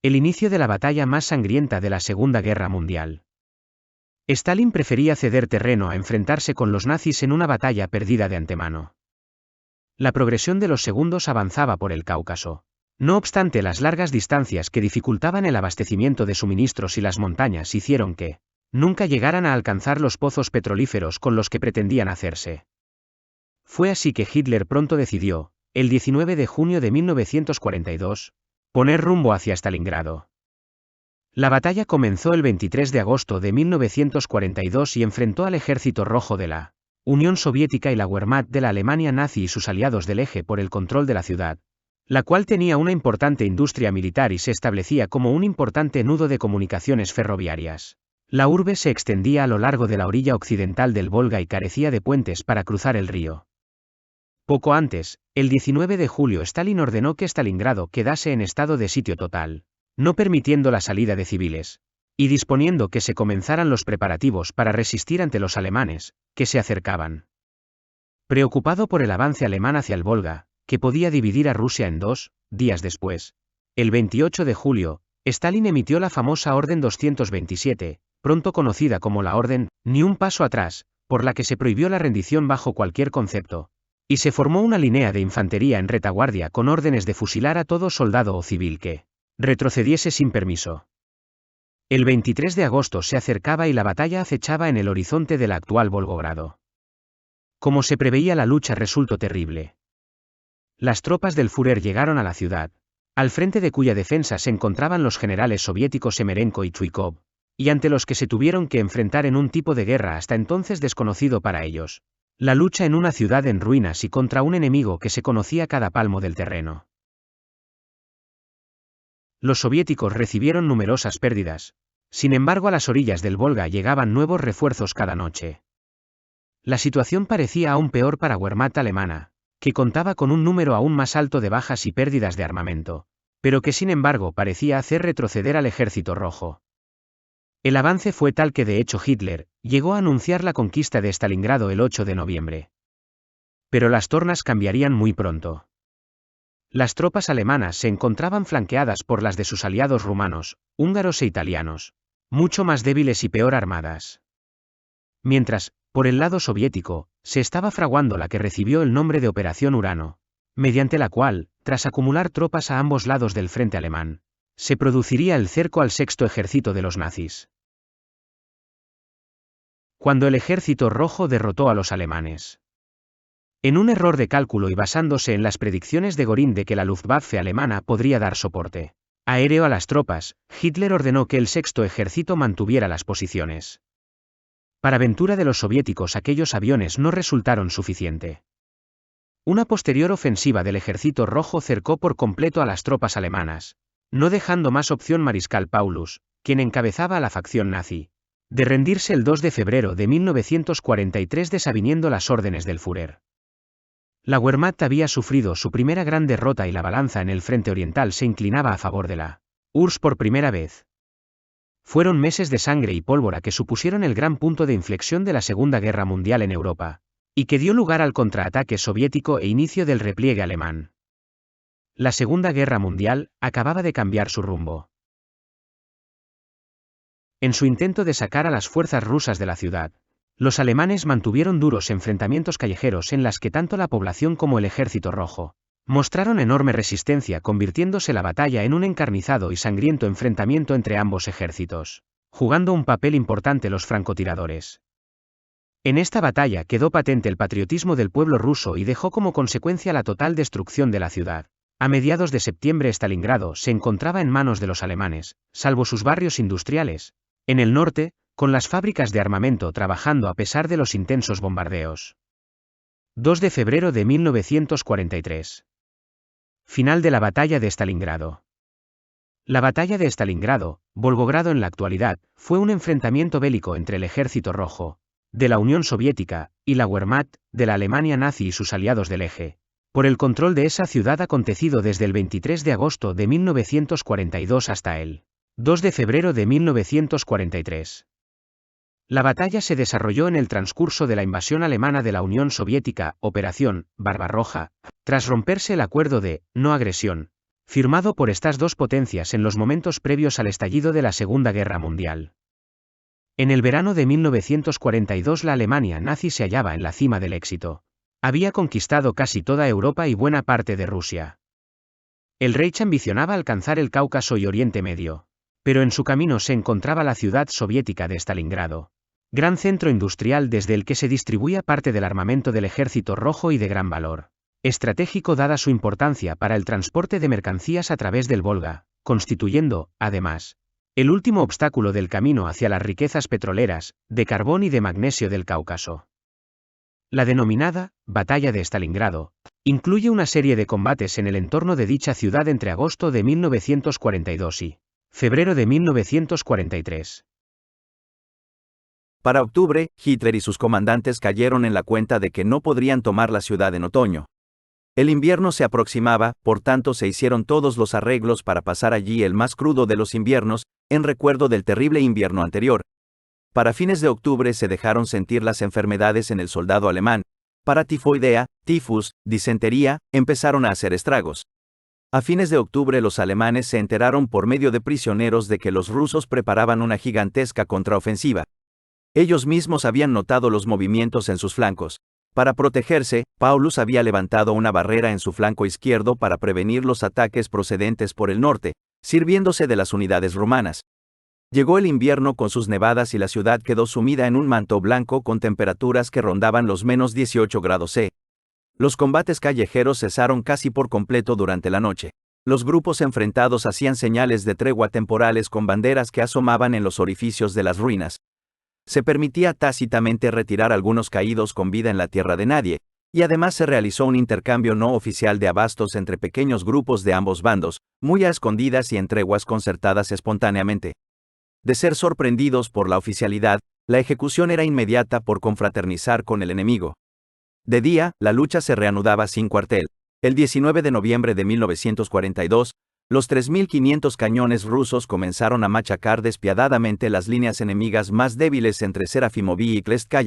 El inicio de la batalla más sangrienta de la Segunda Guerra Mundial. Stalin prefería ceder terreno a enfrentarse con los nazis en una batalla perdida de antemano. La progresión de los segundos avanzaba por el Cáucaso. No obstante, las largas distancias que dificultaban el abastecimiento de suministros y las montañas hicieron que nunca llegaran a alcanzar los pozos petrolíferos con los que pretendían hacerse. Fue así que Hitler pronto decidió, el 19 de junio de 1942, poner rumbo hacia Stalingrado. La batalla comenzó el 23 de agosto de 1942 y enfrentó al Ejército Rojo de la Unión Soviética y la Wehrmacht de la Alemania nazi y sus aliados del Eje por el control de la ciudad, la cual tenía una importante industria militar y se establecía como un importante nudo de comunicaciones ferroviarias. La urbe se extendía a lo largo de la orilla occidental del Volga y carecía de puentes para cruzar el río. Poco antes, el 19 de julio, Stalin ordenó que Stalingrado quedase en estado de sitio total, no permitiendo la salida de civiles, y disponiendo que se comenzaran los preparativos para resistir ante los alemanes, que se acercaban. Preocupado por el avance alemán hacia el Volga, que podía dividir a Rusia en dos, días después, el 28 de julio, Stalin emitió la famosa Orden 227, pronto conocida como la Orden Ni un paso atrás, por la que se prohibió la rendición bajo cualquier concepto, y se formó una línea de infantería en retaguardia con órdenes de fusilar a todo soldado o civil que retrocediese sin permiso. El 23 de agosto se acercaba y la batalla acechaba en el horizonte del actual Volgogrado. Como se preveía, la lucha resultó terrible. Las tropas del Führer llegaron a la ciudad, al frente de cuya defensa se encontraban los generales soviéticos Semerenko y Chuikov, y ante los que se tuvieron que enfrentar en un tipo de guerra hasta entonces desconocido para ellos, la lucha en una ciudad en ruinas y contra un enemigo que se conocía cada palmo del terreno. Los soviéticos recibieron numerosas pérdidas, sin embargo a las orillas del Volga llegaban nuevos refuerzos cada noche. La situación parecía aún peor para Wehrmacht alemana, que contaba con un número aún más alto de bajas y pérdidas de armamento, pero que sin embargo parecía hacer retroceder al Ejército Rojo. El avance fue tal que de hecho Hitler llegó a anunciar la conquista de Stalingrado el 8 de noviembre. Pero las tornas cambiarían muy pronto. Las tropas alemanas se encontraban flanqueadas por las de sus aliados rumanos, húngaros e italianos, mucho más débiles y peor armadas. Mientras, por el lado soviético, se estaba fraguando la que recibió el nombre de Operación Urano, mediante la cual, tras acumular tropas a ambos lados del frente alemán, se produciría el cerco al sexto ejército de los nazis. Cuando el Ejército Rojo derrotó a los alemanes. En un error de cálculo y basándose en las predicciones de Göring de que la Luftwaffe alemana podría dar soporte aéreo a las tropas, Hitler ordenó que el sexto ejército mantuviera las posiciones. Para ventura de los soviéticos, aquellos aviones no resultaron suficiente. Una posterior ofensiva del Ejército Rojo cercó por completo a las tropas alemanas, no dejando más opción Mariscal Paulus, quien encabezaba a la facción nazi, de rendirse el 2 de febrero de 1943 desaviniendo las órdenes del Führer. La Wehrmacht había sufrido su primera gran derrota y la balanza en el frente oriental se inclinaba a favor de la URSS por primera vez. Fueron meses de sangre y pólvora que supusieron el gran punto de inflexión de la Segunda Guerra Mundial en Europa, y que dio lugar al contraataque soviético e inicio del repliegue alemán. La Segunda Guerra Mundial acababa de cambiar su rumbo. En su intento de sacar a las fuerzas rusas de la ciudad, los alemanes mantuvieron duros enfrentamientos callejeros en las que tanto la población como el Ejército Rojo mostraron enorme resistencia, convirtiéndose la batalla en un encarnizado y sangriento enfrentamiento entre ambos ejércitos, jugando un papel importante los francotiradores. En esta batalla quedó patente el patriotismo del pueblo ruso y dejó como consecuencia la total destrucción de la ciudad. A mediados de septiembre Stalingrado se encontraba en manos de los alemanes, salvo sus barrios industriales, en el norte, con las fábricas de armamento trabajando a pesar de los intensos bombardeos. 2 de febrero de 1943. Final de la batalla de Stalingrado. La batalla de Stalingrado, Volgogrado en la actualidad, fue un enfrentamiento bélico entre el Ejército Rojo, de la Unión Soviética, y la Wehrmacht, de la Alemania nazi y sus aliados del Eje, por el control de esa ciudad acontecido desde el 23 de agosto de 1942 hasta el 2 de febrero de 1943. La batalla se desarrolló en el transcurso de la invasión alemana de la Unión Soviética, Operación Barbarroja, tras romperse el acuerdo de no agresión, firmado por estas dos potencias en los momentos previos al estallido de la Segunda Guerra Mundial. En el verano de 1942 la Alemania nazi se hallaba en la cima del éxito. Había conquistado casi toda Europa y buena parte de Rusia. El Reich ambicionaba alcanzar el Cáucaso y Oriente Medio, pero en su camino se encontraba la ciudad soviética de Stalingrado, gran centro industrial desde el que se distribuía parte del armamento del Ejército Rojo y de gran valor estratégico dada su importancia para el transporte de mercancías a través del Volga, constituyendo, además, el último obstáculo del camino hacia las riquezas petroleras, de carbón y de magnesio del Cáucaso. La denominada Batalla de Stalingrado incluye una serie de combates en el entorno de dicha ciudad entre agosto de 1942 y febrero de 1943. Para octubre, Hitler y sus comandantes cayeron en la cuenta de que no podrían tomar la ciudad en otoño. El invierno se aproximaba, por tanto se hicieron todos los arreglos para pasar allí el más crudo de los inviernos, en recuerdo del terrible invierno anterior. Para fines de octubre se dejaron sentir las enfermedades en el soldado alemán. Paratifoidea, tifus, disentería, empezaron a hacer estragos. A fines de octubre los alemanes se enteraron por medio de prisioneros de que los rusos preparaban una gigantesca contraofensiva. Ellos mismos habían notado los movimientos en sus flancos. Para protegerse, Paulus había levantado una barrera en su flanco izquierdo para prevenir los ataques procedentes por el norte, sirviéndose de las unidades rumanas. Llegó el invierno con sus nevadas y la ciudad quedó sumida en un manto blanco con temperaturas que rondaban los menos 18 grados C. Los combates callejeros cesaron casi por completo durante la noche. Los grupos enfrentados hacían señales de tregua temporales con banderas que asomaban en los orificios de las ruinas. Se permitía tácitamente retirar algunos caídos con vida en la tierra de nadie, y además se realizó un intercambio no oficial de abastos entre pequeños grupos de ambos bandos, muy a escondidas y en treguas concertadas espontáneamente. De ser sorprendidos por la oficialidad, la ejecución era inmediata por confraternizar con el enemigo. De día, la lucha se reanudaba sin cuartel. El 19 de noviembre de 1942, los 3.500 cañones rusos comenzaron a machacar despiadadamente las líneas enemigas más débiles entre Serafimovi y Klestkaya.